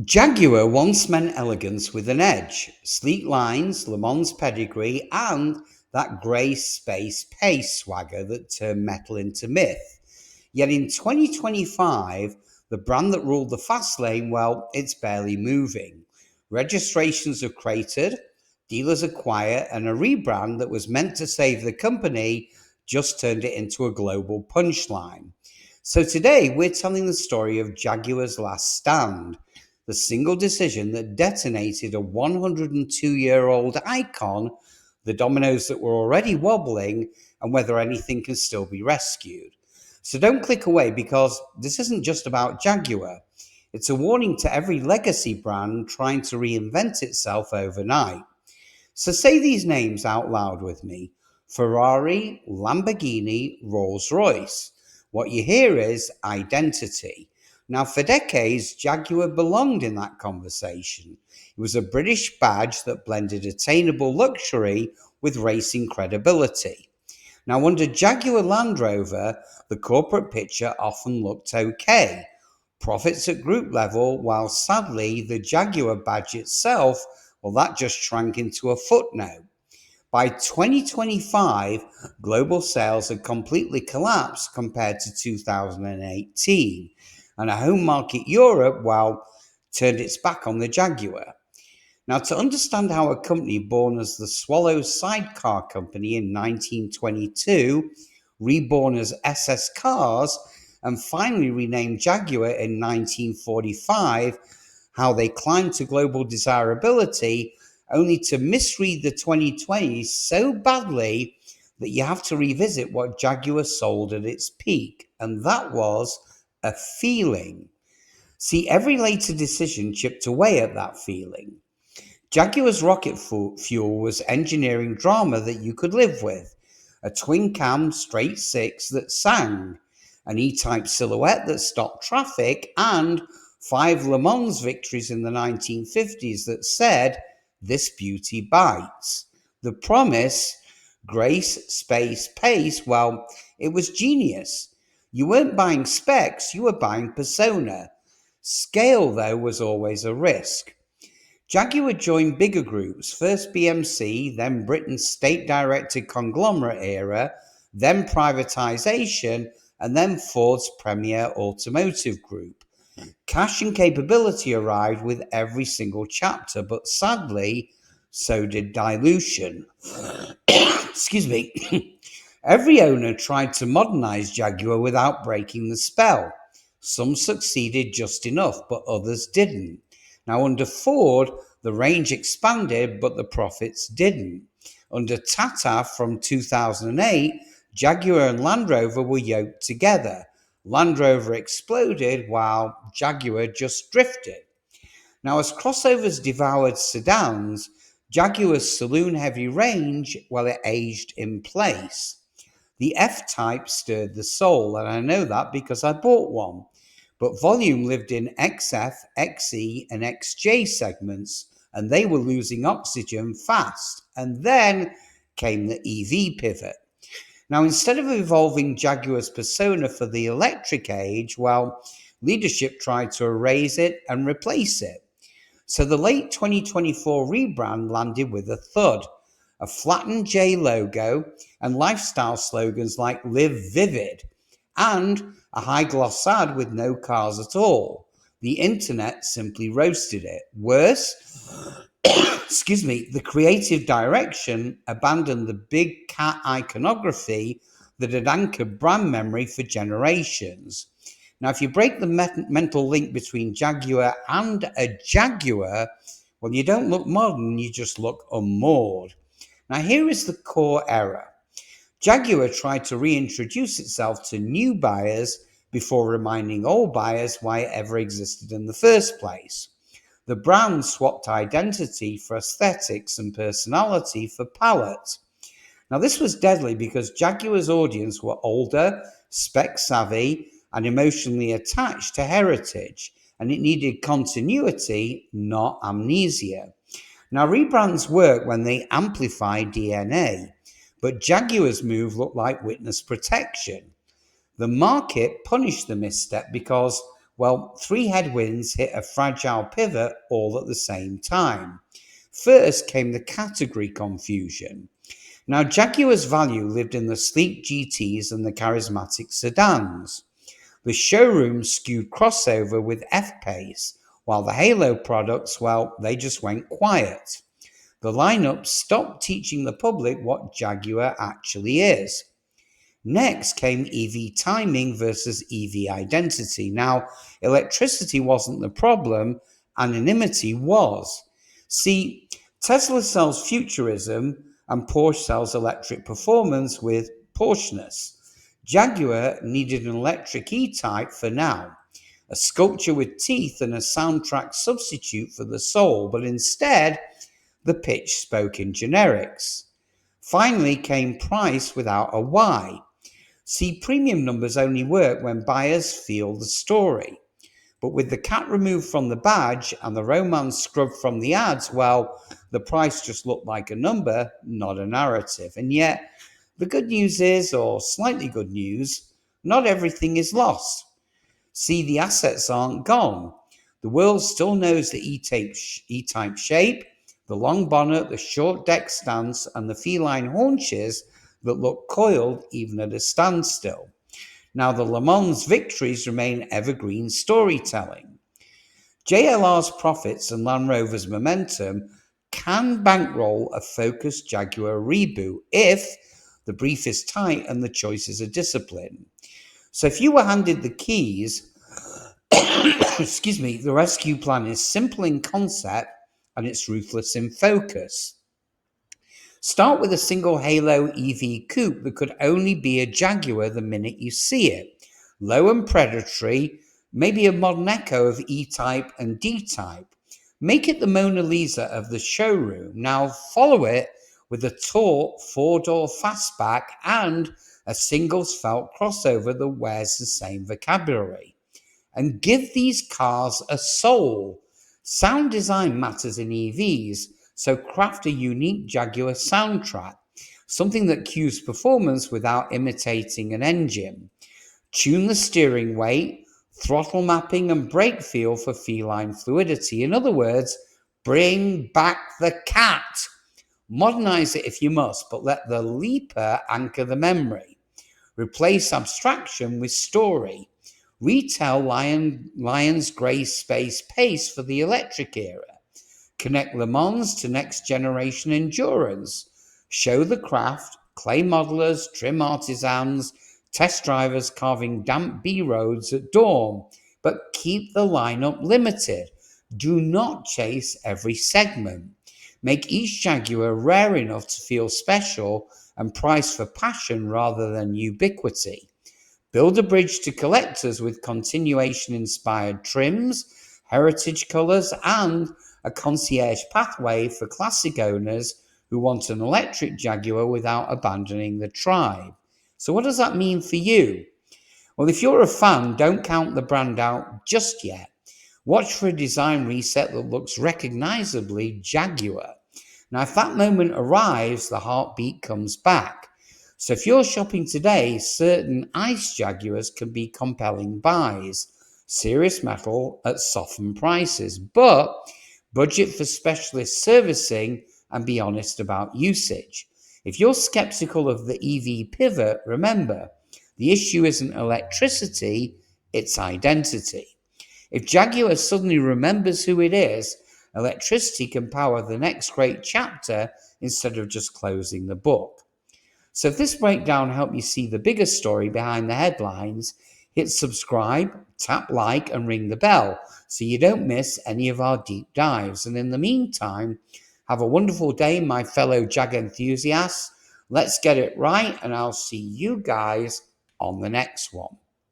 Jaguar once meant elegance with an edge, sleek lines, Le Mans pedigree, and that grey space pace swagger that turned metal into myth. Yet in 2025, the brand that ruled the fast lane, well, it's barely moving. Registrations have cratered, dealers are quiet, and a rebrand that was meant to save the company just turned it into a global punchline. So today, we're telling the story of Jaguar's last stand, the single decision that detonated a 102-year-old icon, the dominoes that were already wobbling, and whether anything can still be rescued. So don't click away, because this isn't just about Jaguar. It's a warning to every legacy brand trying to reinvent itself overnight. So say these names out loud with me: Ferrari, Lamborghini, Rolls-Royce. What you hear is identity. Now, for decades, Jaguar belonged in that conversation. It was a British badge that blended attainable luxury with racing credibility. Now, under Jaguar Land Rover, the corporate picture often looked okay. Profits at group level, while sadly, the Jaguar badge itself, well, that just shrank into a footnote. By 2025, global sales had completely collapsed compared to 2018, and a home market Europe, well, turned its back on the Jaguar. Now, to understand how a company born as the Swallows Sidecar Company in 1922, reborn as SS Cars, and finally renamed Jaguar in 1945, how they climbed to global desirability, only to misread the 2020s so badly that you have to revisit what Jaguar sold at its peak, and that was a feeling. See, every later decision chipped away at that feeling. Jaguar's rocket fuel was engineering drama that you could live with: a twin cam straight six that sang, an E-type silhouette that stopped traffic, and 5 Le Mans victories in the 1950s that said, "This beauty bites." The promise, grace, space, pace, well, it was genius. You weren't buying specs, you were buying persona. Scale, though, was always a risk. Jaguar joined bigger groups, first BMC, then Britain's state-directed conglomerate era, then privatisation, and then Ford's premier automotive group. Cash and capability arrived with every single chapter, but sadly, so did dilution. Excuse me. Every owner tried to modernize Jaguar without breaking the spell. Some succeeded just enough, but others didn't. Now, under Ford, the range expanded, but the profits didn't. Under Tata from 2008, Jaguar and Land Rover were yoked together. Land Rover exploded while Jaguar just drifted. Now, as crossovers devoured sedans, Jaguar's saloon-heavy range, well, it aged in place. The F-Type stirred the soul, and I know that because I bought one. But volume lived in XF, XE, and XJ segments, and they were losing oxygen fast. And then came the EV pivot. Now, instead of evolving Jaguar's persona for the electric age, well, leadership tried to erase it and replace it. So the late 2024 rebrand landed with a thud: a flattened J logo and lifestyle slogans like "Live Vivid," and a high gloss ad with no cars at all. The internet simply roasted it. Worse, excuse me, the creative direction abandoned the big cat iconography that had anchored brand memory for generations. Now, if you break the mental link between Jaguar and a Jaguar, well, you don't look modern, you just look unmoored. Now, here is the core error. Jaguar tried to reintroduce itself to new buyers before reminding old buyers why it ever existed in the first place. The brand swapped identity for aesthetics and personality for palette. Now, this was deadly because Jaguar's audience were older, spec savvy, and emotionally attached to heritage, and it needed continuity, not amnesia. Now, rebrands work when they amplify DNA, but Jaguar's move looked like witness protection. The market punished the misstep because, Well, three headwinds hit a fragile pivot all at the same time. First came the category confusion. Now, Jaguar's value lived in the sleek GTs and the charismatic sedans. The showroom skewed crossover with F-Pace, while the Halo products, well, they just went quiet. The lineup stopped teaching the public what Jaguar actually is. Next came EV timing versus EV identity. Now, electricity wasn't the problem, anonymity was. See, Tesla sells futurism and Porsche sells electric performance with Porscheness. Jaguar needed an electric E-Type for now, a sculpture with teeth and a soundtrack substitute for the soul, but instead, the pitch spoke in generics. Finally came price without a why. See, premium numbers only work when buyers feel the story. But with the cat removed from the badge and the romance scrubbed from the ads, well, the price just looked like a number, not a narrative. And yet, the good news is, or slightly good news, not everything is lost. See, the assets aren't gone. The world still knows the E-type shape, the long bonnet, the short deck stance, and the feline haunches that look coiled even at a standstill. Now, the Le Mans victories remain evergreen storytelling. JLR's profits and Land Rover's momentum can bankroll a focused Jaguar reboot if the brief is tight and the choices are disciplined. So if you were handed the keys, excuse me, the rescue plan is simple in concept and it's ruthless in focus. Start with a single Halo EV coupe that could only be a Jaguar the minute you see it. Low and predatory, maybe a modern echo of E-Type and D-Type. Make it the Mona Lisa of the showroom. Now follow it with a taut four-door fastback and a singles felt crossover that wears the same vocabulary. And give these cars a soul. Sound design matters in EVs, so craft a unique Jaguar soundtrack, something that cues performance without imitating an engine. Tune the steering weight, throttle mapping, and brake feel for feline fluidity. In other words, bring back the cat. Modernize it if you must, but let the leaper anchor the memory. Replace abstraction with story. Retell Lion's grey space pace for the electric era. Connect Le Mans to next generation endurance. Show the craft, clay modelers, trim artisans, test drivers carving damp B roads at dawn, but keep the lineup limited. Do not chase every segment. Make each Jaguar rare enough to feel special and price for passion rather than ubiquity. Build a bridge to collectors with continuation-inspired trims, heritage colours, and a concierge pathway for classic owners who want an electric Jaguar without abandoning the tribe. So what does that mean for you? Well, if you're a fan, don't count the brand out just yet. Watch for a design reset that looks recognisably Jaguar. Now, if that moment arrives, the heartbeat comes back. So if you're shopping today, certain ICE Jaguars can be compelling buys. Serious metal at softened prices, but budget for specialist servicing and be honest about usage. If you're skeptical of the EV pivot, remember, the issue isn't electricity, it's identity. If Jaguar suddenly remembers who it is, electricity can power the next great chapter instead of just closing the book. So if this breakdown helped you see the bigger story behind the headlines, hit subscribe, tap like, and ring the bell so you don't miss any of our deep dives. And in the meantime, have a wonderful day, my fellow Jag enthusiasts. Let's get it right, and I'll see you guys on the next one.